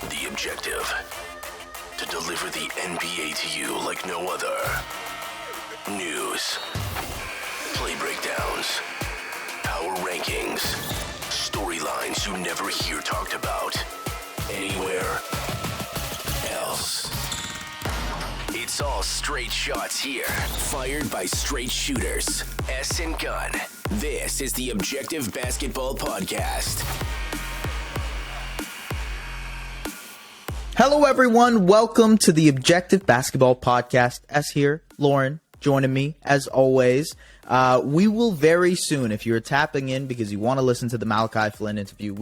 The Objective. To deliver the NBA to you like no other. News. Play breakdowns. Power rankings. Storylines you never hear talked about. Anywhere else. It's all straight shots here. Fired by straight shooters. S and Gun. This is the Objective Basketball Podcast. Hello, everyone. Welcome to the Objective Basketball Podcast. S here, Lauren, joining me as always. We will very soon, if you're tapping in because you want to listen to the Malachi Flynn interview,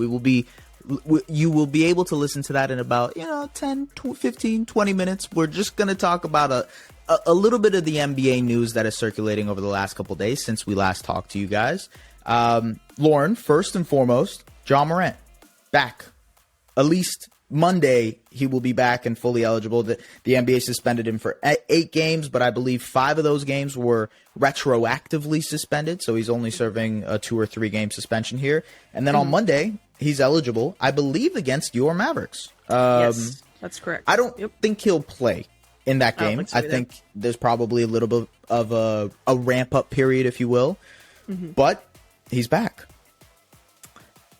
you will be able to listen to that in about 10, 15, 20 minutes. We're just going to talk about a little bit of the NBA news that is circulating over the last couple days since we last talked to you guys. Lauren, first and foremost, Ja Morant back. At least Monday, he will be back and fully eligible. The NBA suspended him for 8 games, but I believe 5 of those games were retroactively suspended, so he's only serving a 2 or 3 game suspension here. And then on Monday, he's eligible, I believe, against your Mavericks. Yes, that's correct. I don't think he'll play in that game. I think there's probably a little bit of a ramp-up period, if you will, but he's back.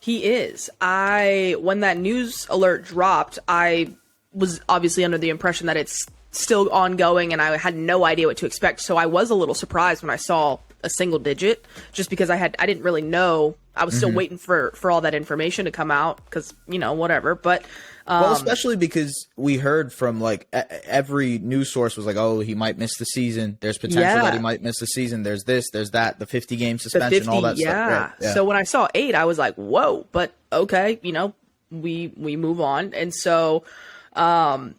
He is. When that news alert dropped, I was obviously under the impression that it's still ongoing and I had no idea what to expect. So I was a little surprised when I saw a single digit, just because I didn't really know. I was still waiting for all that information to come out because, whatever. But well, especially because we heard from every news source was like, oh, he might miss the season. There's potential that he might miss the season. There's this, there's that, the 50 game suspension, all that stuff. Right? Yeah. So when I saw 8, I was like, whoa, but okay, we move on. And so, I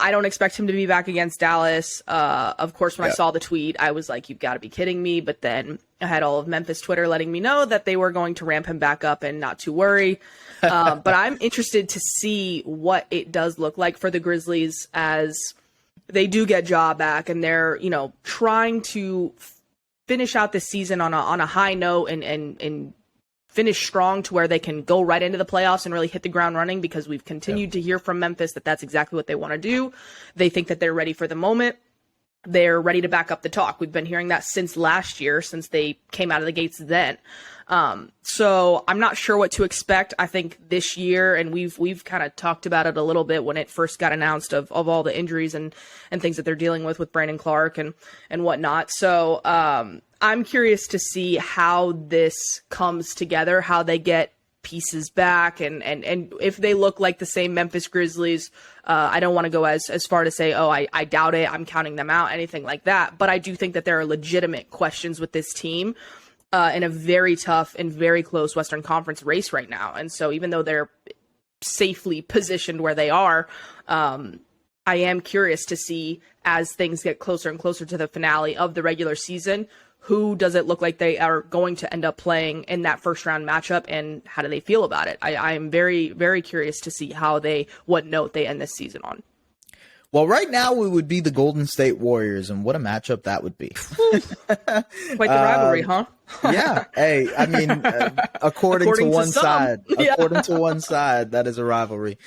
don't expect him to be back against Dallas. Of course, when I saw the tweet, I was like, you've got to be kidding me. But then I had all of Memphis Twitter letting me know that they were going to ramp him back up and not to worry. But I'm interested to see what it does look like for the Grizzlies as they do get Ja back and they're, trying to finish out the season on a high note and finish strong to where they can go right into the playoffs and really hit the ground running, because we've continued to hear from Memphis that that's exactly what they want to do. They think that they're ready for the moment. They're ready to back up the talk. We've been hearing that since last year, since they came out of the gates then. So I'm not sure what to expect. I think this year, and we've kind of talked about it a little bit when it first got announced of all the injuries and things that they're dealing with Brandon Clark and whatnot. So I'm curious to see how this comes together, how they get pieces back, and if they look like the same Memphis Grizzlies. I don't want to go as far to say, oh, I doubt it, I'm counting them out, anything like that. But I do think that there are legitimate questions with this team in a very tough and very close Western Conference race right now. And so even though they're safely positioned where they are, I am curious to see, as things get closer and closer to the finale of the regular season, who does it look like they are going to end up playing in that first round matchup, and how do they feel about it? I am very, very curious to see what note they end this season on. Well, right now it would be the Golden State Warriors, and what a matchup that would be. Quite the rivalry, huh? Yeah. Hey, I mean, according to one side, according to one side, that is a rivalry.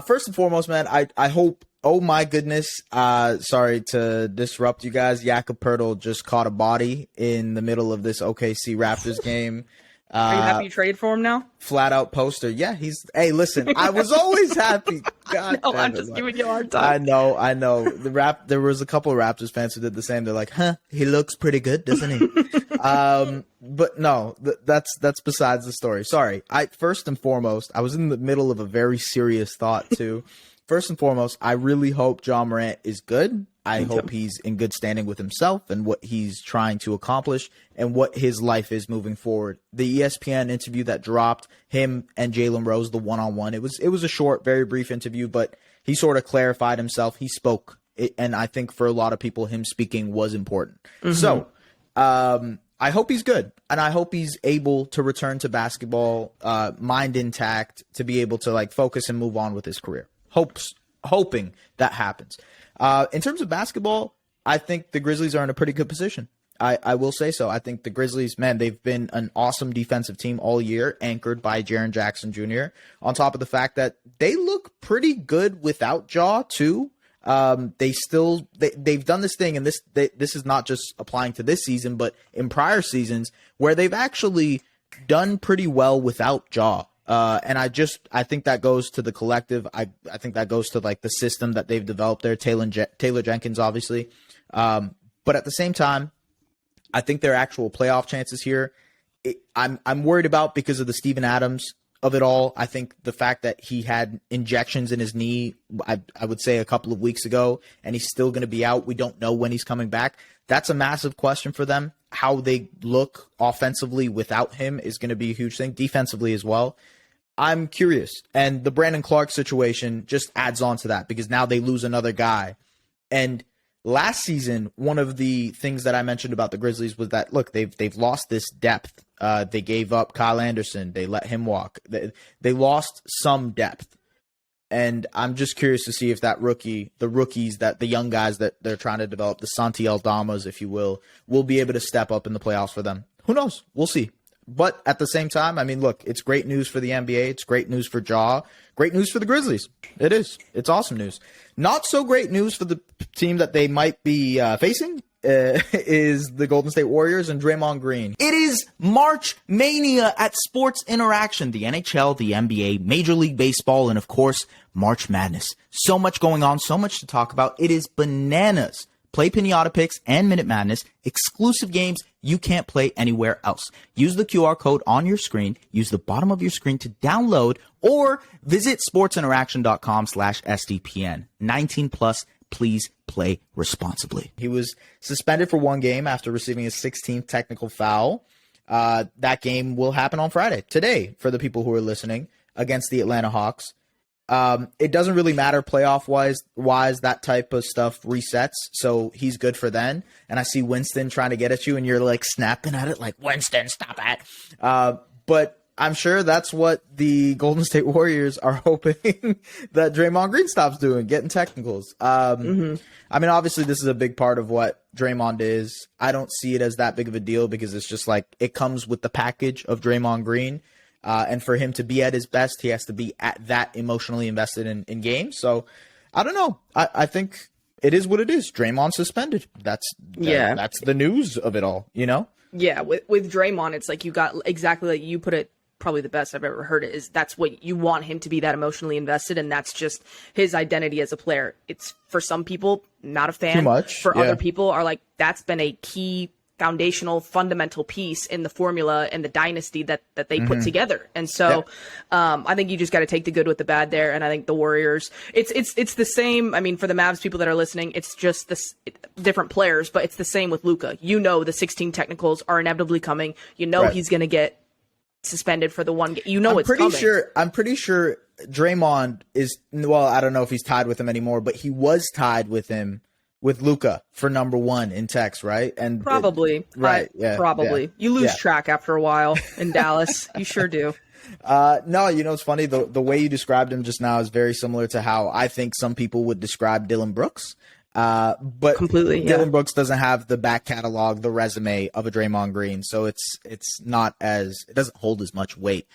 First and foremost, man, I hope. Oh my goodness! Sorry to disrupt you guys. Jakob Poeltl just caught a body in the middle of this OKC Raptors game. Are you happy you traded for him now? Flat out poster. Yeah, hey, listen, I was always happy. God, no, I'm just giving you a hard time. I know. There was a couple of Raptors fans who did the same. They're like, he looks pretty good, doesn't he? But no, that's besides the story. Sorry. First and foremost, I was in the middle of a very serious thought too. First and foremost, I really hope Ja Morant is good. I hope he's in good standing with himself and what he's trying to accomplish and what his life is moving forward. The ESPN interview that dropped, him and Jalen Rose, the one-on-one, it was a short, very brief interview, but he sort of clarified himself. He spoke, and I think for a lot of people, him speaking was important. So I hope he's good, and I hope he's able to return to basketball, mind intact, to be able to focus and move on with his career. Hoping that happens. In terms of basketball, I think the Grizzlies are in a pretty good position. I will say so. I think the Grizzlies, man, they've been an awesome defensive team all year, anchored by Jaren Jackson Jr. On top of the fact that they look pretty good without Ja too. They've done this thing, and this is not just applying to this season, but in prior seasons where they've actually done pretty well without Ja. And I think that goes to the collective. I think that goes to like the system that they've developed there. Taylor Jenkins, obviously. But at the same time, I think their actual playoff chances here, I'm worried about because of the Steven Adams of it all. I think the fact that he had injections in his knee, I would say a couple of weeks ago, and he's still going to be out. We don't know when he's coming back. That's a massive question for them. How they look offensively without him is going to be a huge thing. Defensively as well. I'm curious. And the Brandon Clark situation just adds on to that because now they lose another guy. And last season, one of the things that I mentioned about the Grizzlies was that, look, they've lost this depth. They gave up Kyle Anderson. They let him walk. They lost some depth. And I'm just curious to see if the rookies, that the young guys that they're trying to develop, the Santi Aldamas, if you will be able to step up in the playoffs for them. Who knows? We'll see. But at the same time, I mean, look, it's great news for the NBA. It's great news for Ja. Great news for the Grizzlies. It is. It's awesome news. Not so great news for the team that they might be facing is the Golden State Warriors and Draymond Green. It is March Mania at Sports Interaction. The NHL, the NBA, Major League Baseball, and of course, March Madness. So much going on, so much to talk about. It is bananas. Play Pinata Picks and Minute Madness, exclusive games you can't play anywhere else. Use the QR code on your screen, use the bottom of your screen to download, or visit sportsinteraction.com/SDPN. 19 plus, please play responsibly. He was suspended for one game after receiving his 16th technical foul. That game will happen on Friday, today, for the people who are listening, against the Atlanta Hawks. It doesn't really matter playoff wise, that type of stuff resets. So he's good for then. And I see Winston trying to get at you and you're like snapping at it like, Winston, stop it. But I'm sure that's what the Golden State Warriors are hoping that Draymond Green stops doing, getting technicals. I mean, obviously this is a big part of what Draymond is. I don't see it as that big of a deal because it's just like, it comes with the package of Draymond Green. And for him to be at his best, he has to be at that emotionally invested in games. So I don't know. I think it is what it is. Draymond suspended. That's the news of it all, you know? Yeah. With Draymond, it's like you got exactly like you put it, probably the best I've ever heard it, is that's what you want him to be, that emotionally invested. And that's just his identity as a player. It's for some people, not a fan. Too much. For other people are like, that's been a key foundational fundamental piece in the formula and the dynasty that they put together. And so I think you just got to take the good with the bad there. And I think the Warriors, it's the same. I mean, for the Mavs people that are listening, it's just different players, but it's the same with Luka. You know, the 16 technicals are inevitably coming. You know, he's going to get suspended for the one game. You know, I'm pretty sure Draymond is, well, I don't know if he's tied with him anymore, but he was tied with him with Luka for number one in text, right? And probably. Probably. Yeah, you lose track after a while in Dallas. You sure do. No, you know, it's funny. The way you described him just now is very similar to how I think some people would describe Dylan Brooks. But completely, Dylan Brooks doesn't have the back catalog, the resume of a Draymond Green. So it doesn't hold as much weight.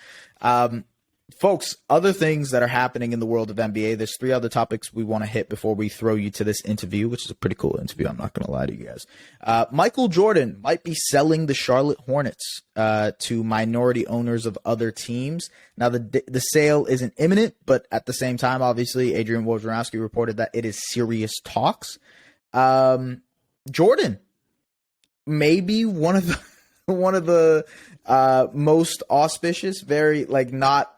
Folks, other things that are happening in the world of NBA, there's 3 other topics we want to hit before we throw you to this interview, which is a pretty cool interview. I'm not going to lie to you guys. Michael Jordan might be selling the Charlotte Hornets to minority owners of other teams. Now, the sale isn't imminent, but at the same time, obviously, Adrian Wojnarowski reported that it is serious talks. Jordan, maybe one of the most auspicious, very not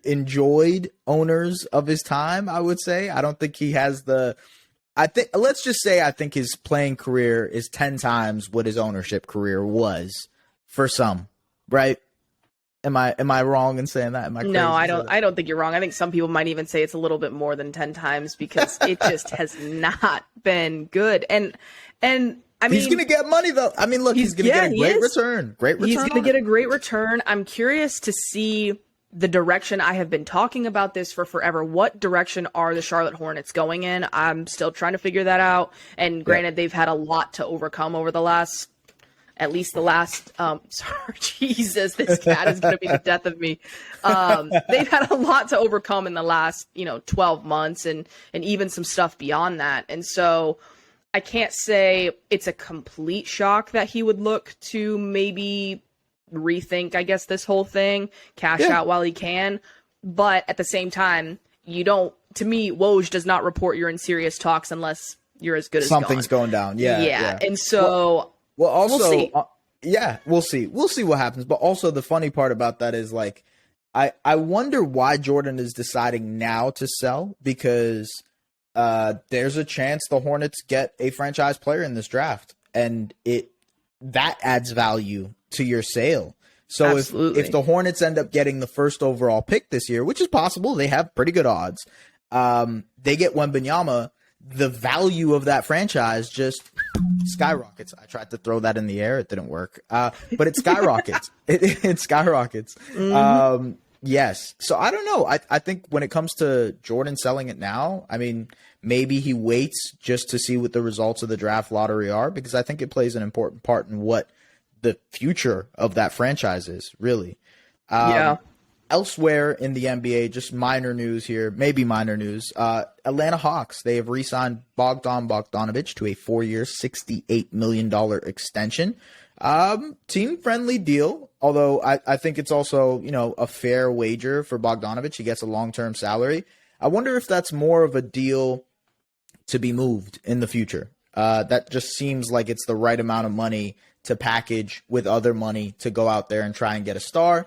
enjoyed owners of his time, I would say. I don't think he has I think his playing career is 10 times what his ownership career was for some, right? Am I wrong in saying that? Am I crazy? No, I don't think you're wrong. I think some people might even say it's a little bit more than 10 times because it just has not been good. And I mean, he's going to get money though. I mean, look, he's going to get a great return. He's going to get a great return. I'm curious to see the direction. I have been talking about this for forever. What direction are the Charlotte Hornets going in? I'm still trying to figure that out. And granted, they've had a lot to overcome over the last at least the last, sorry, Jesus, this cat is going to be the death of me. They've had a lot to overcome in the last, 12 months and even some stuff beyond that. And so I can't say it's a complete shock that he would look to maybe rethink, I guess, this whole thing, cash out while he can. But at the same time, to me, Woj does not report you're in serious talks unless you're as good as something's going down. Yeah. And so also, we'll see. We'll see. We'll see what happens. But also the funny part about that is like, I wonder why Jordan is deciding now to sell, because there's a chance the Hornets get a franchise player in this draft, and that adds value to your sale. So if the Hornets end up getting the first overall pick this year, which is possible, they have pretty good odds. They get Wembanyama, the value of that franchise just skyrockets. I tried to throw that in the air. It didn't work. But it skyrockets. It skyrockets. Mm-hmm. Yes. So I don't know. I think when it comes to Jordan selling it now, I mean, maybe he waits just to see what the results of the draft lottery are, because I think it plays an important part in what the future of that franchise is, really. Elsewhere in the NBA, just minor news here, maybe minor news. Atlanta Hawks, they have re-signed Bogdan Bogdanovic to a 4-year, $68 million extension. Team-friendly deal, although I think it's also, a fair wager for Bogdanovic. He gets a long-term salary. I wonder if that's more of a deal to be moved in the future. That just seems like it's the right amount of money to package with other money to go out there and try and get a star.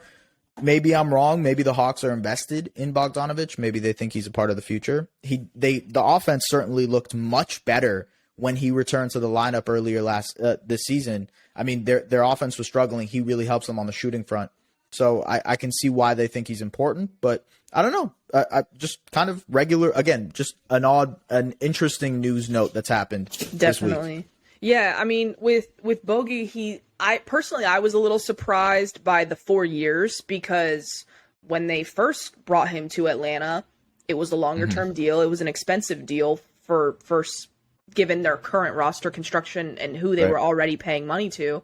Maybe I'm wrong. Maybe the Hawks are invested in Bogdanovic. Maybe they think he's a part of the future. The offense certainly looked much better when he returned to the lineup earlier this season. I mean, their offense was struggling. He really helps them on the shooting front. So I can see why they think he's important, but I don't know. I just kind of regular, again, just an interesting news note that's happened this week. Yeah, I mean, with Bogey, I was a little surprised by the 4 years, because when they first brought him to Atlanta, it was a longer term deal. It was an expensive deal for given their current roster construction and who they were already paying money to.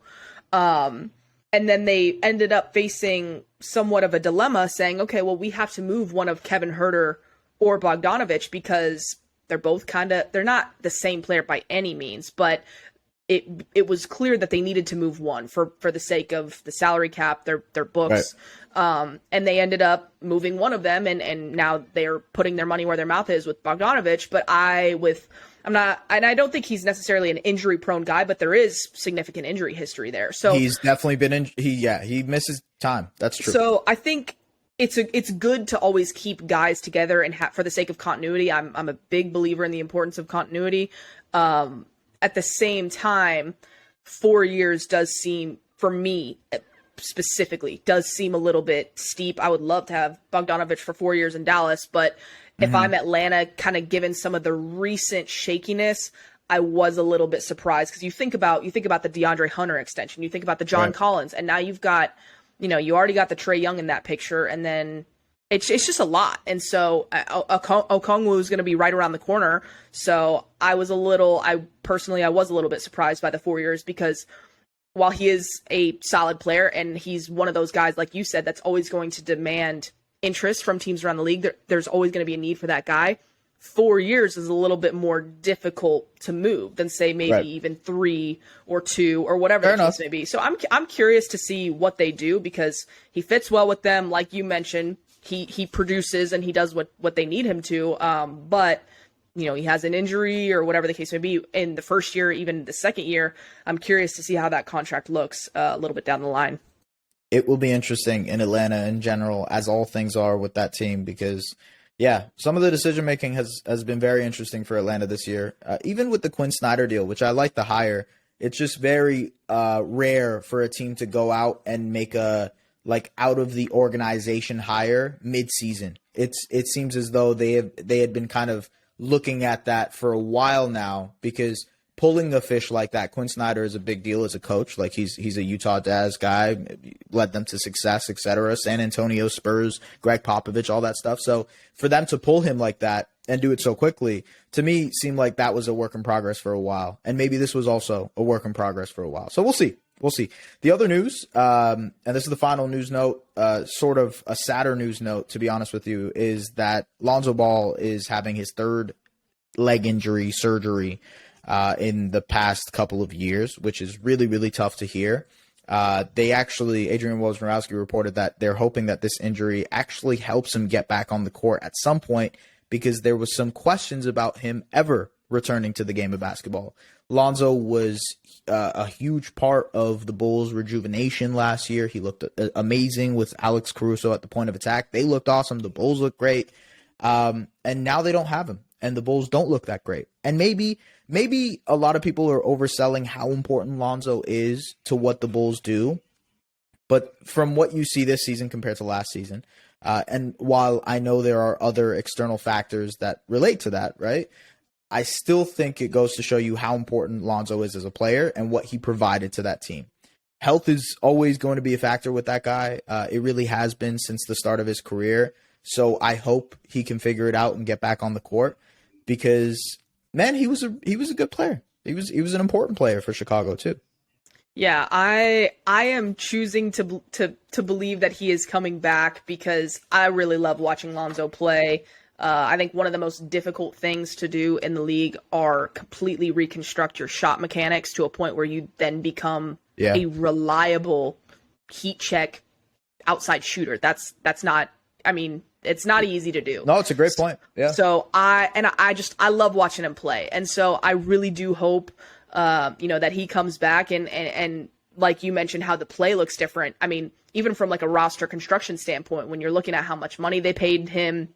And then they ended up facing somewhat of a dilemma, saying, okay, well, we have to move one of Kevin Huerter or Bogdanovic, because they're both they're not the same player by any means, but it was clear that they needed to move one for the sake of the salary cap, their books. Right. And they ended up moving one of them, and now they're putting their money where their mouth is with Bogdanovic. But I don't think he's necessarily an injury prone guy, but there is significant injury history there. So he's definitely been he misses time. That's true. So I think it's good to always keep guys together and for the sake of continuity. I'm a big believer in the importance of continuity. At the same time, 4 years does seem, for me specifically, does seem a little bit steep. I would love to have Bogdanovic for 4 years in Dallas, but if I'm Atlanta, kind of given some of the recent shakiness, I was a little bit surprised, because you think about the DeAndre Hunter extension, you think about the John Collins, and now you've got, you already got the Trae Young in that picture, and then it's just a lot. And so Okongwu is going to be right around the corner. So I was a little bit surprised by the 4 years, because while he is a solid player and he's one of those guys, like you said, that's always going to demand interest from teams around the league, there's always going to be a need for that guy. 4 years is a little bit more difficult to move than, say, maybe even 3 or 2 or whatever the case may be. So I'm curious to see what they do, because he fits well with them. Like you mentioned, he produces and he does what they need him to. But he has an injury or whatever the case may be in the first year, even the second year. I'm curious to see how that contract looks a little bit down the line. It will be interesting in Atlanta in general, as all things are with that team, because some of the decision making has been very interesting for Atlanta this year. Even with the Quinn Snyder deal, which I like the hire, it's just very rare for a team to go out and make a out of the organization hire mid-season. It seems as though they had been kind of looking at that for a while now, because pulling a fish like that, Quinn Snyder is a big deal as a coach. Like he's a Utah Jazz guy, led them to success, etc. San Antonio Spurs, Greg Popovich, all that stuff. So for them to pull him like that and do it so quickly, to me, seemed like that was a work in progress for a while. And maybe this was also a work in progress for a while. So we'll see. We'll see. The other news, and this is the final news note, sort of a sadder news note, to be honest with you, is that Lonzo Ball is having his third leg injury surgery in the past couple of years, which is really, really tough to hear. Adrian Wojnarowski reported that they're hoping that this injury actually helps him get back on the court at some point, because there was some questions about him ever returning to the game of basketball. Lonzo was a huge part of the Bulls' rejuvenation last year. He looked amazing with Alex Caruso at the point of attack. They looked awesome. The Bulls looked great. And now they don't have him, and the Bulls don't look that great. And maybe a lot of people are overselling how important Lonzo is to what the Bulls do. But from what you see this season compared to last season, and while I know there are other external factors that relate to that, right, I still think it goes to show you how important Lonzo is as a player and what he provided to that team. Health is always going to be a factor with that guy. It really has been since the start of his career. So I hope he can figure it out and get back on the court, because, man, he was a good player. He was an important player for Chicago too. Yeah, I am choosing to believe that he is coming back, because I really love watching Lonzo play. I think one of the most difficult things to do in the league are completely reconstruct your shot mechanics to a point where you then become a reliable heat check outside shooter. That's not, I mean, it's not easy to do. No, it's a great point. Yeah. So I love watching him play. And so I really do hope, that he comes back and like you mentioned, how the play looks different. I mean, even from like a roster construction standpoint, when you're looking at how much money they paid him,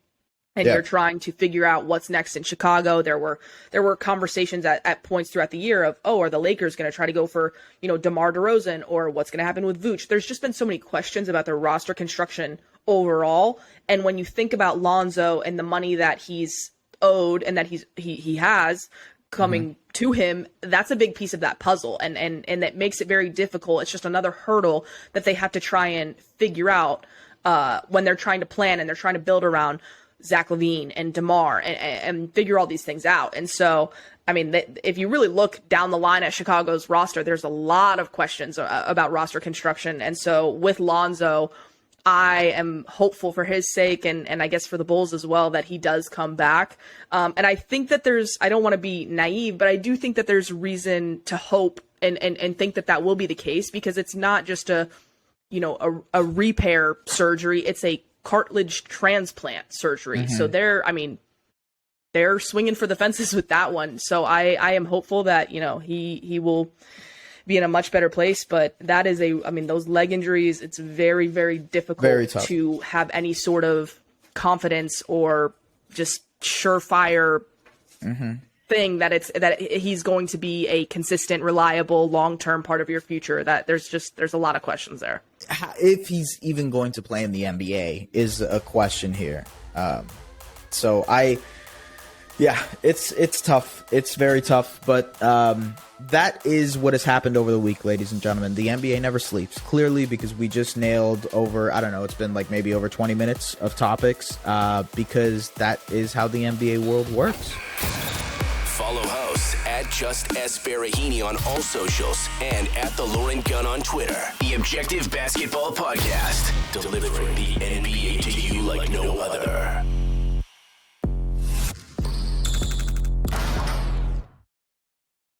and you're trying to figure out what's next in Chicago. There were conversations at points throughout the year of, are the Lakers going to try to go for, DeMar DeRozan, or what's going to happen with Vooch? There's just been so many questions about their roster construction overall. And when you think about Lonzo and the money that he's owed and that he has coming to him, that's a big piece of that puzzle. And that makes it very difficult. It's just another hurdle that they have to try and figure out when they're trying to plan and they're trying to build around Zach LaVine and DeMar and figure all these things out. And so, I mean, if you really look down the line at Chicago's roster, there's a lot of questions about roster construction. And so with Lonzo, I am hopeful for his sake and I guess for the Bulls as well that he does come back. And I think that I don't want to be naive, but I do think that there's reason to hope and think that will be the case, because it's not just a repair surgery. It's a cartilage transplant surgery. So they're swinging for the fences with that one. So I am hopeful that, he will be in a much better place, but that is those leg injuries, it's very, very difficult to have any sort of confidence or just surefire thing that he's going to be a consistent, reliable, long-term part of your future. That there's a lot of questions there. If he's even going to play in the NBA is a question here. It's tough. It's very tough, but that is what has happened over the week, ladies and gentlemen. The NBA never sleeps, clearly, because we just nailed over, I don't know, it's been like maybe over 20 minutes of topics, because that is how the NBA world works. Follow hosts at Just S. Barahini on all socials and at The Lauren Gunn on Twitter. The Objective Basketball Podcast, delivering the NBA to you like no other.